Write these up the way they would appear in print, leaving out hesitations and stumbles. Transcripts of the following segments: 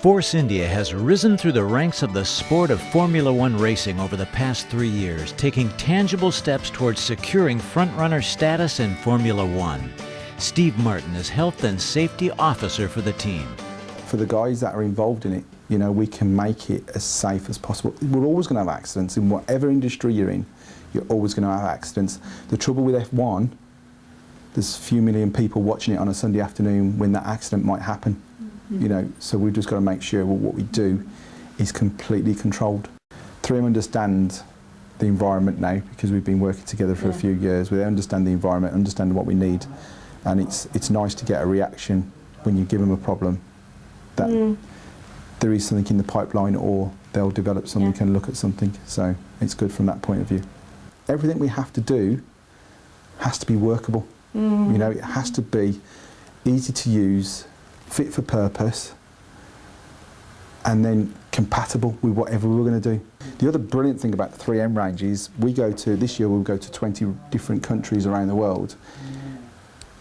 Force India has risen through the ranks of the sport of Formula One racing over the past 3 years, taking tangible steps towards securing frontrunner status in Formula One. Steve Martin is Health and Safety Officer for the team. For the guys that are involved in it, you know, we can make it as safe as possible. We're always going to have accidents. In whatever industry you're in, you're always going to have accidents. The trouble with F1, there's a few million people watching it on a Sunday afternoon when that accident might happen. You know, so we've just got to make sure what we do is completely controlled. 3M understand the environment now because we've been working together for a few years. We understand the environment, understand what we need, and it's nice to get a reaction when you give them a problem that there is something in the pipeline, or they'll develop something and look at something. So it's good from that point of view. Everything we have to do has to be workable. You know, it has to be easy to use, fit for purpose, and then compatible with whatever we're going to do. The other brilliant thing about the 3M range is this year we'll go to 20 different countries around the world,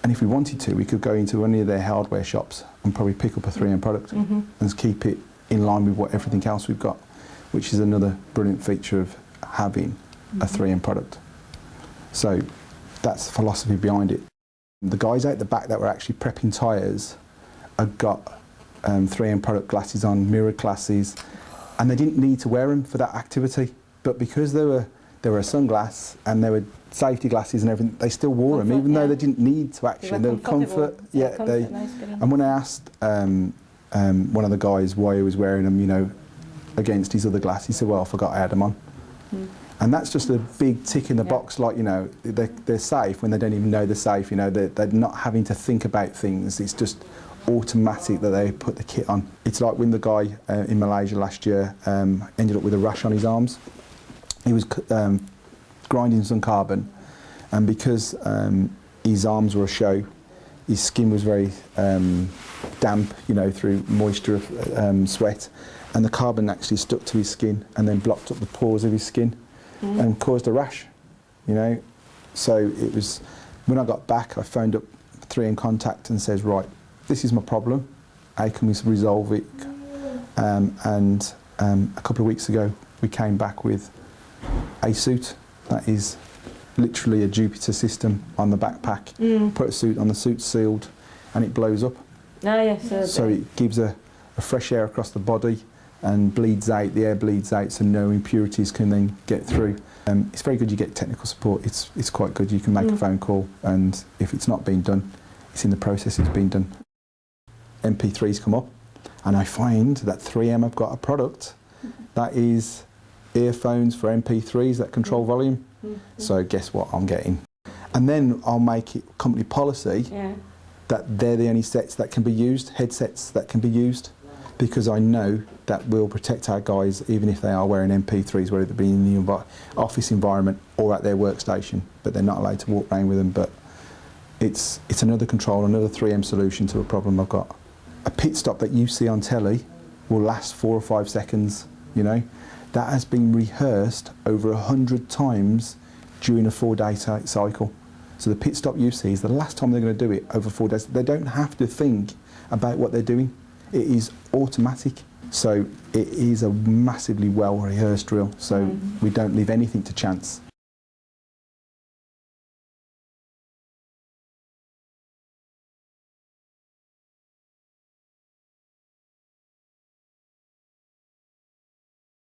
and if we wanted to, we could go into any of their hardware shops and probably pick up a 3M product and keep it in line with everything else we've got, which is another brilliant feature of having a 3M product. So that's the philosophy behind it. The guys out the back that were actually prepping tyres had got 3M product glasses on, mirrored glasses, and they didn't need to wear them for that activity. But because they were a sunglass and they were safety glasses and everything, they still wore them, even though they didn't need to actually. They were comfort. And when I asked one of the guys why he was wearing them, you know, against his other glasses, he said, "Well, I forgot I had them on." And that's just a big tick in the box, like, you know, they're safe when they don't even know they're safe. You know, they're not having to think about things. It's just automatic that they put the kit on. It's like when the guy in Malaysia last year ended up with a rash on his arms. He was grinding some carbon, and because his arms were a show, his skin was very damp, you know, through moisture of sweat, and the carbon actually stuck to his skin and then blocked up the pores of his skin and caused a rash, you know. So it was, when I got back, I phoned up 3M Contact and says, right, this is my problem, how can we resolve it? And a couple of weeks ago we came back with a suit that is literally a Jupiter system on the backpack. Put a suit on, the suit's sealed and it blows up. So it gives a fresh air across the body and bleeds out, the air bleeds out, so no impurities can then get through. It's very good you get technical support. It's quite good. You can make a phone call, and if it's not being done, it's in the process, it's been done. MP3s come up, and I find that 3M have got a product that is earphones for MP3s that control volume. So guess what I'm getting? And then I'll make it company policy that they're the only sets that can be used, headsets that can be used, because I know that we'll protect our guys even if they are wearing MP3s, whether it be in the office environment or at their workstation, but they're not allowed to walk around with them. But it's another control, another 3M solution to a problem I've got. A pit stop that you see on telly will last 4 or 5 seconds, you know. That has been rehearsed over 100 times during a 4-day cycle. So the pit stop you see is the last time they're going to do it over 4 days. They don't have to think about what they're doing. It is automatic. So it is a massively well-rehearsed drill. So we don't leave anything to chance.